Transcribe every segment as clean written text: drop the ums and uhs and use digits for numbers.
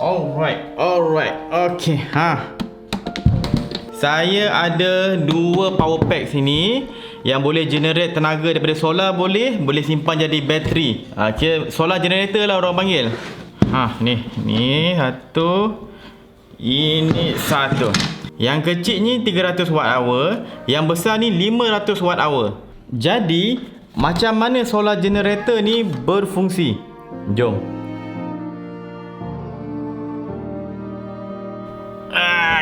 Alright. Okay, saya ada dua power pack sini yang boleh generate tenaga daripada solar, boleh simpan jadi bateri. Okay, solar generator lah orang panggil. Ni satu. Ini satu. Yang kecil ni 300 watt hour, yang besar ni 500 watt hour. Jadi, macam mana solar generator ni berfungsi? Jom.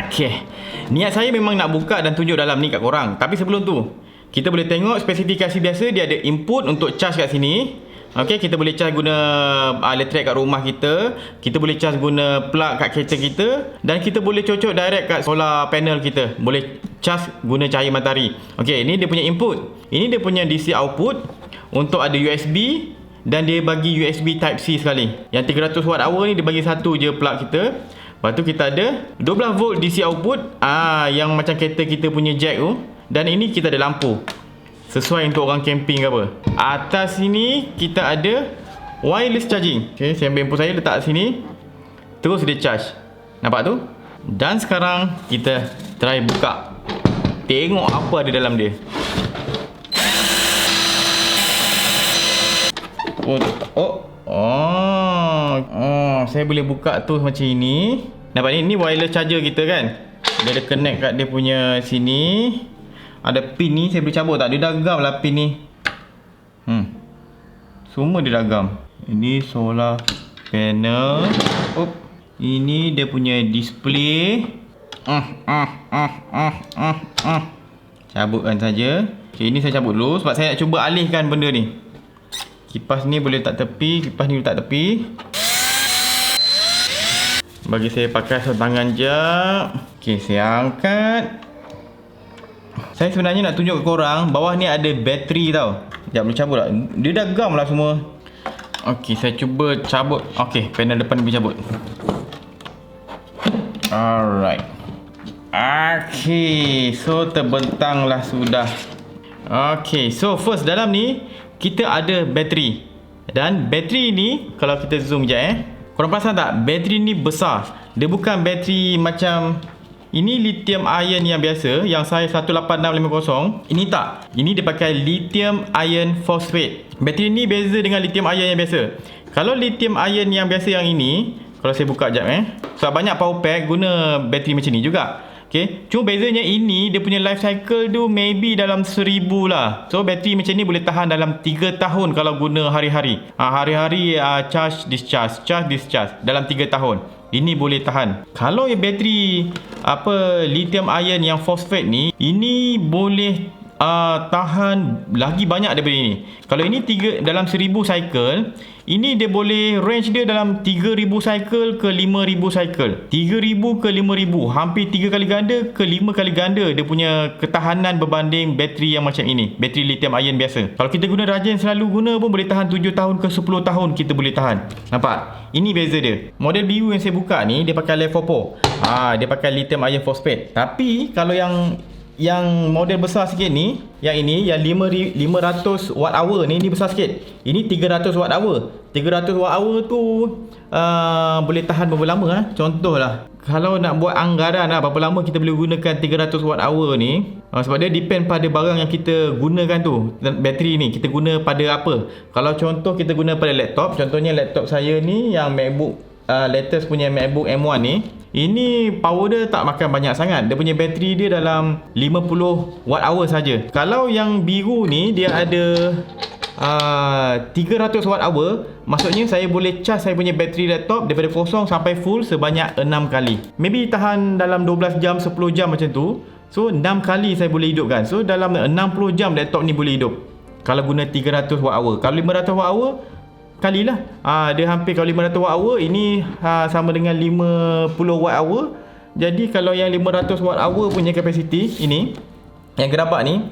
Okay. Niat saya memang nak buka dan tunjuk dalam ni kat korang. Tapi sebelum tu, kita boleh tengok spesifikasi biasa. Dia ada input untuk charge kat sini. Okay, kita boleh charge guna elektrik kat rumah kita. Kita boleh charge guna plug kat kereta kita. Dan kita boleh cocok direct kat solar panel kita. Boleh charge guna cahaya matahari. Okay, ini dia punya input. Ini dia punya DC output. Untuk ada USB. Dan dia bagi USB Type-C sekali. Yang 300 watt hour ni dia bagi satu je plug kita. Lepas tu kita ada 12 volt DC output, yang macam kereta kita punya jack tu. Dan ini kita ada lampu, sesuai untuk orang camping ke apa. Atas sini kita ada wireless charging. Okay, saya ambil handphone saya letak sini, terus dia charge. Nampak tu? Dan sekarang kita try buka. Tengok apa ada dalam dia. Saya boleh buka tu macam ini. Nampak ni wireless charger kita kan. Dia ada connect kat dia punya sini. Ada pin ni, saya boleh cabut tak? Dia dagam lah pin ni. Semua dia dagam. Ini solar panel. Ini dia punya display. Cabutkan saja. Okay, ini saya cabut dulu sebab saya nak cuba alihkan benda ni. Kipas ni boleh letak tepi, kipas ni letak tepi. Bagi saya pakai sarung tangan jap. Okey, saya angkat. Saya sebenarnya nak tunjuk ke korang bawah ni ada bateri tau. Sekejap, boleh cabut tak? Dia dah gam lah semua. Okey, saya cuba cabut. Okey, panel depan boleh cabut. Alright. Okey, so terbentang lah sudah. Okey, so first dalam ni kita ada bateri. Dan bateri ni, kalau kita zoom sekejap korang perasan tak? Bateri ni besar. Dia bukan bateri macam ini lithium ion yang biasa, yang saya 18650. Ini tak. Ini dia pakai lithium iron phosphate. Bateri ni beza dengan lithium ion yang biasa. Kalau lithium ion yang biasa yang ini, kalau saya buka sekejap sebab banyak power pack guna bateri macam ni juga. Okay. Cuma bezanya ini dia punya life cycle tu maybe dalam 1000 lah. So bateri macam ni boleh tahan dalam 3 tahun kalau guna hari-hari. Hari-hari charge discharge dalam 3 tahun. Ini boleh tahan. Kalau yang bateri lithium ion yang phosphate ni, ini boleh tahan lagi banyak daripada ini. Kalau ini dalam 1000 cycle, ini dia boleh range dia dalam 3000 cycle ke 5000 cycle. 3000 ke 5000, hampir 3 kali ganda ke 5 kali ganda dia punya ketahanan berbanding bateri yang macam ini, bateri lithium ion biasa. Kalau kita guna rajin selalu guna pun boleh tahan 7 tahun ke 10 tahun kita boleh tahan. Nampak? Ini beza dia. Model biru yang saya buka ni dia pakai LiFePO. Dia pakai lithium ion phosphate. Tapi kalau yang model besar sikit ni, yang 500 watt hour ni besar sikit. Ini 300 watt hour. 300 watt hour tu boleh tahan berapa lama Contohlah, kalau nak buat anggaran berapa lama kita boleh gunakan 300 watt hour ni, sebab dia depend pada barang yang kita gunakan tu. Bateri ni kita guna pada apa. Kalau contoh kita guna pada laptop, contohnya laptop saya ni yang MacBook latest punya MacBook M1 ni, ini power dia tak makan banyak sangat. Dia punya bateri dia dalam 50 watt hour saja. Kalau yang biru ni dia ada 300 watt hour, maksudnya saya boleh charge saya punya bateri laptop daripada kosong sampai full sebanyak 6 kali. Maybe tahan dalam 12 jam, 10 jam macam tu. So 6 kali saya boleh hidupkan. So dalam 60 jam laptop ni boleh hidup kalau guna 300 watt hour. Kalau 500 watt hour kalilah, dia hampir, kalau 500 watt hour ini sama dengan 50 watt hour. Jadi kalau yang 500 watt hour punya kapasiti ini, yang kedampak ni,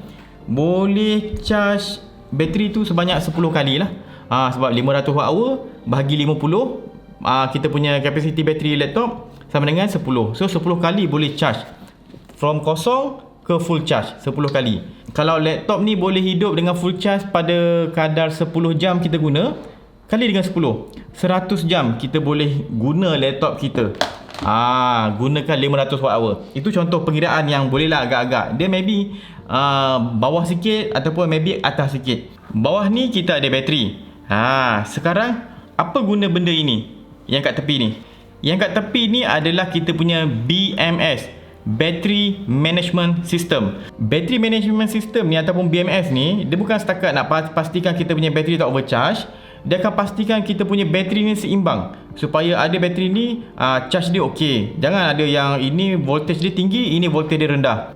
boleh charge bateri tu sebanyak 10 kali lah. Sebab 500 watt hour bahagi 50, kita punya kapasiti bateri laptop sama dengan 10. So 10 kali boleh charge from kosong ke full charge 10 kali. Kalau laptop ni boleh hidup dengan full charge pada kadar 10 jam kita guna, kali dengan 10. 100 jam kita boleh guna laptop kita. Gunakan 500 watt hour. Itu contoh pengiraan yang bolehlah agak-agak. Dia maybe bawah sikit ataupun maybe atas sikit. Bawah ni kita ada bateri. Sekarang apa guna benda ini yang kat tepi ni? Yang kat tepi ni adalah kita punya BMS, Battery Management System. Battery Management System ni ataupun BMS ni, dia bukan setakat nak pastikan kita punya bateri tak overcharge. Dia akan pastikan kita punya bateri ni seimbang, supaya ada bateri ni charge dia okey. Jangan ada yang ini voltage dia tinggi, ini voltage dia rendah.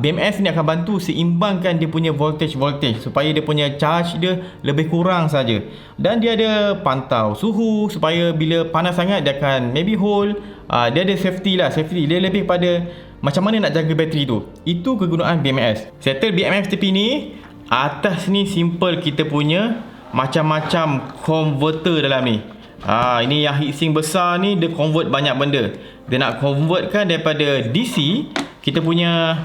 BMS ni akan bantu seimbangkan dia punya voltage supaya dia punya charge dia lebih kurang saja. Dan dia ada pantau suhu supaya bila panas sangat dia akan maybe hold. Dia ada safety. Dia lebih pada macam mana nak jaga bateri tu. Itu kegunaan BMS. Settle BMS tepi ni. Atas ni simple, kita punya macam-macam converter dalam ni. Ini yang heatsink besar ni, dia convert banyak benda. Dia nak convertkan daripada DC. Kita punya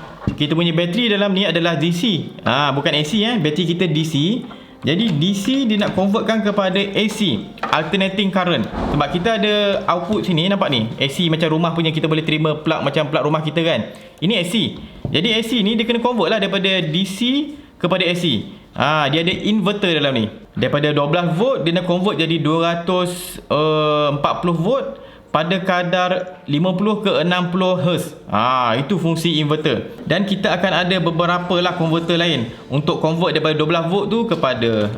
bateri dalam ni adalah DC. Bukan AC bateri kita DC. Jadi DC dia nak convertkan kepada AC, alternating current. Sebab kita ada output sini, nampak ni AC macam rumah punya, kita boleh terima plug macam plug rumah kita kan. Ini AC. Jadi AC ni dia kena convert lah daripada DC kepada AC. Dia ada inverter dalam ni. Daripada 12 volt dia nak convert jadi 240 volt pada kadar 50 ke 60 Hz. Itu fungsi inverter. Dan kita akan ada beberapa lah converter lain untuk convert daripada 12 volt tu kepada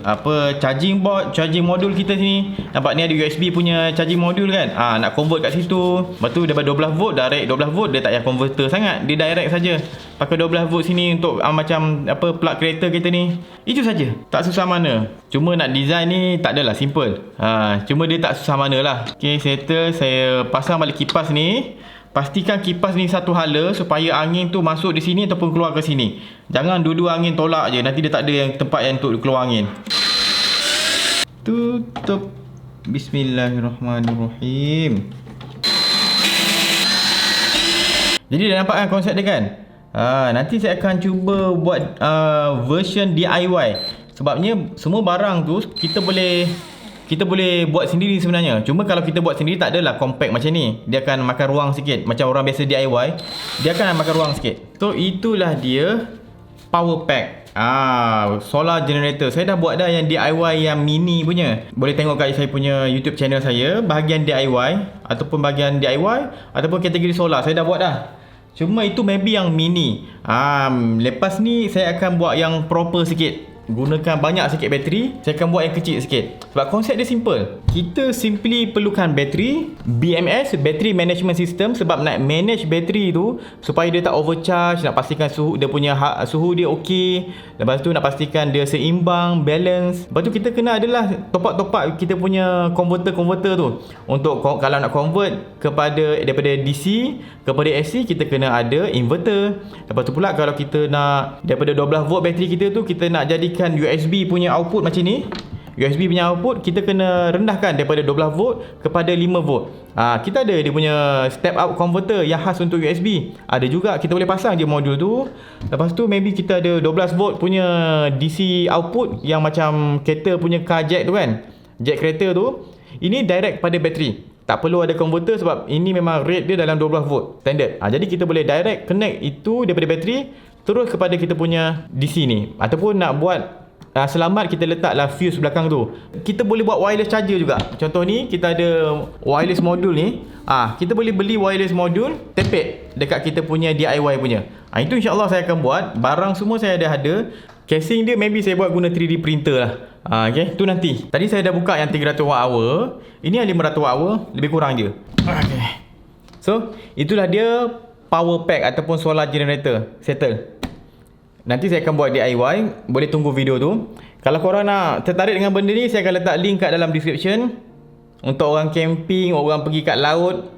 charging board, charging module kita sini. Nampak ni ada USB punya charging module kan. Nak convert kat situ. Lepas tu daripada 12 volt, direct 12 volt, dia tak payah converter sangat. Dia direct saja. Pakai 12 volt sini untuk macam plug kereta kita ni. Itu saja. Tak susah mana. Cuma nak design ni tak adalah simple. Cuma dia tak susah mana lah. Okay, settle. Saya pasang balik kipas ni. Pastikan kipas ni satu hala supaya angin tu masuk di sini ataupun keluar ke sini. Jangan dua-dua angin tolak je. Nanti dia tak ada yang tempat yang untuk keluar angin. Tutup. Bismillahirrahmanirrahim. Jadi dah nampak kan konsep dia kan? Nanti saya akan cuba buat version DIY. Sebabnya semua barang tu kita boleh buat sendiri sebenarnya. Cuma kalau kita buat sendiri tak adalah compact macam ni. Dia akan makan ruang sikit. Macam orang biasa DIY, dia akan makan ruang sikit. So itulah dia power pack. Solar generator. Saya dah buat dah yang DIY yang mini punya. Boleh tengok kat saya punya YouTube channel saya, bahagian DIY ataupun bahagian DIY ataupun kategori solar. Saya dah buat dah. Cuma itu maybe yang mini. Lepas ni saya akan buat yang proper sikit. Gunakan banyak sikit bateri. Saya akan buat yang kecil sikit. Sebab konsep dia simple. Kita simply perlukan bateri, BMS, Battery Management System. Sebab nak manage bateri tu supaya dia tak overcharge. Nak pastikan suhu dia punya suhu dia okey. Lepas tu nak pastikan dia seimbang, balance. Lepas tu kita kena adalah top up kita punya converter tu. Untuk kalau nak convert daripada DC kepada AC, kita kena ada inverter. Lepas tu pula kalau kita nak daripada 12 volt bateri kita tu, kita nak jadikan USB punya output macam ni. USB punya output kita kena rendahkan daripada 12 volt kepada 5 volt. Kita ada dia punya step up converter yang khas untuk USB. Ada juga, kita boleh pasang je modul tu. Lepas tu maybe kita ada 12 volt punya DC output yang macam kereta punya car jack tu kan. Jack kereta tu. Ini direct pada bateri. Tak perlu ada converter sebab ini memang rate dia dalam 12 volt standard. Jadi kita boleh direct connect itu daripada bateri terus kepada kita punya DC ni. Ataupun nak buat selamat, kita letaklah fuse belakang tu. Kita boleh buat wireless charger juga. Contoh ni kita ada wireless module ni. Kita boleh beli wireless module, tepek dekat kita punya DIY punya. Itu insya-Allah saya akan buat. Barang semua saya dah ada. Casing dia maybe saya buat guna 3D printer lah. Okay, tu nanti. Tadi saya dah buka yang 300 watt hour. Ini yang 500 watt hour, lebih kurang je. Okay. So, itulah dia power pack ataupun solar generator. Settle. Nanti saya akan buat DIY. Boleh tunggu video tu. Kalau korang nak tertarik dengan benda ni, saya akan letak link kat dalam description. Untuk orang camping, orang pergi kat laut,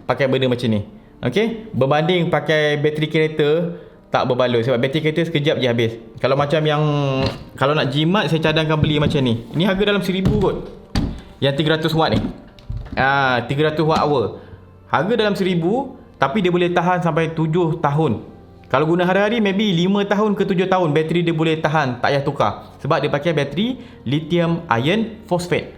pakai benda macam ni. Okay. Berbanding pakai bateri kereta, tak berbaloi. Sebab bateri kereta sekejap je habis. Kalau macam yang, kalau nak jimat, saya cadangkan beli macam ni. Ini harga dalam 1000 kot. Yang 300 watt ni. 300 watt hour. Harga dalam 1000, tapi dia boleh tahan sampai 7 tahun. Kalau guna hari-hari maybe 5 tahun ke 7 tahun bateri dia boleh tahan, tak payah tukar. Sebab dia pakai bateri lithium iron phosphate.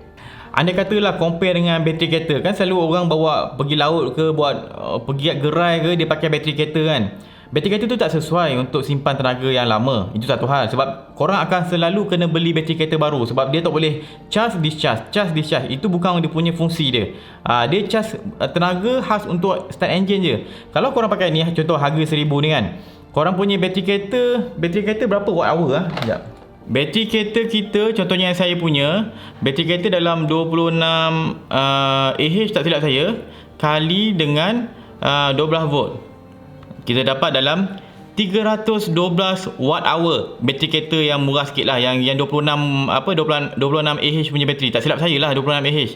Andai katalah compare dengan bateri kereta, kan selalu orang bawa pergi laut ke, buat pergi gerai ke, dia pakai bateri kereta kan. Bateri kereta tu tak sesuai untuk simpan tenaga yang lama. Itu satu hal. Sebab korang akan selalu kena beli bateri kereta baru. Sebab dia tak boleh charge discharge, charge discharge. Itu bukan dia punya fungsi dia. Dia charge tenaga khas untuk start engine je. Kalau korang pakai ni, contoh harga 1000 ni kan, korang punya bateri kereta berapa watt hour lah? Sekejap. Bateri kereta kita, contohnya yang saya punya, bateri kereta dalam 26 Ah tak silap saya, kali dengan 12 volt, kita dapat dalam 312 watt hour. Bateri kereta yang murah sikit lah, yang 26 Ah punya bateri. Tak silap saya lah 26 Ah.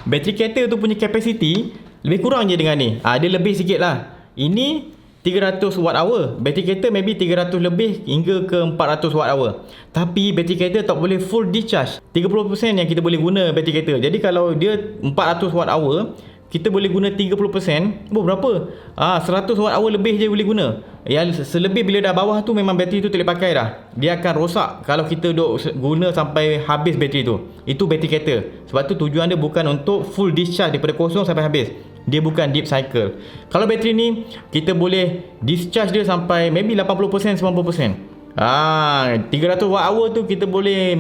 Bateri kereta tu punya capacity lebih kurang je dengan ni. Dia lebih sikit lah. Ini 300 watt hour. Bateri kereta maybe 300 lebih hingga ke 400 watt hour. Tapi bateri kereta tak boleh full discharge. 30% yang kita boleh guna bateri kereta. Jadi kalau dia 400 watt hour, kita boleh guna 30%. Berapa? 100 watt hour lebih je boleh guna. Yang selebih bila dah bawah tu memang bateri tu tak boleh pakai dah. Dia akan rosak kalau kita duk guna sampai habis bateri tu. Itu bateri kereta. Sebab tu tujuan dia bukan untuk full discharge daripada kosong sampai habis. Dia bukan deep cycle. Kalau bateri ni kita boleh discharge dia sampai maybe 80%, 90%. 300 watt hour tu kita boleh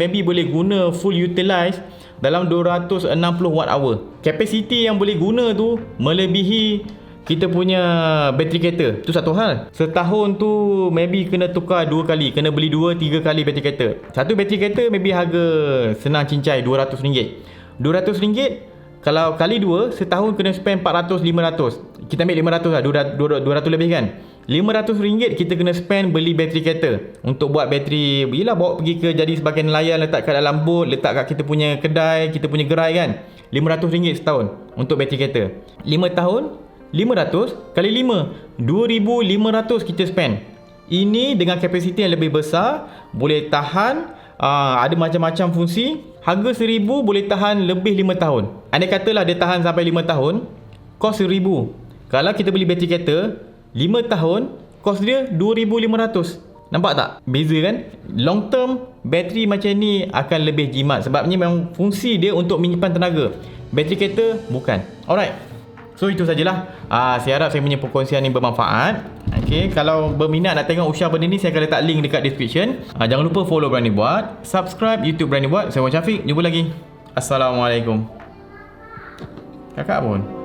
guna full utilize dalam 260 watt hour. Kapasiti yang boleh guna tu melebihi kita punya bateri kereta. Tu satu hal. Setahun tu maybe kena tukar 2 kali, kena beli 2-3 kali bateri kereta. Satu bateri kereta maybe harga senang cincai RM200. RM200 kalau kali 2, setahun kena spend 400-500. Kita ambil 500 lah, 200 lebih kan. RM500 kita kena spend beli bateri kereta. Untuk buat bateri, yelah, bawa pergi ke jadi sebagai nelayan, letak kat dalam bot, letak kat kita punya kedai, kita punya gerai kan. RM500 setahun untuk bateri kereta. 5 tahun, 500 kali 5, 2,500 kita spend. Ini dengan kapasiti yang lebih besar, boleh tahan, ada macam-macam fungsi. Harga 1,000 boleh tahan lebih 5 tahun. Andai katalah dia tahan sampai 5 tahun, kos 1,000. Kalau kita beli bateri kereta 5 tahun, kos dia 2,500. Nampak tak? Beza kan? Long term, bateri macam ni akan lebih jimat. Sebabnya memang fungsi dia untuk menyimpan tenaga. Bateri kereta bukan. Alright. So itu sajalah. Saya harap saya punya perkongsian ni bermanfaat. Okay, kalau berminat nak tengok Usha benda ni, saya akan letak link dekat description. Jangan lupa follow Berani Buat, subscribe YouTube Berani Buat. Saya Wan Syafiq. Jumpa lagi. Assalamualaikum. Kakak pun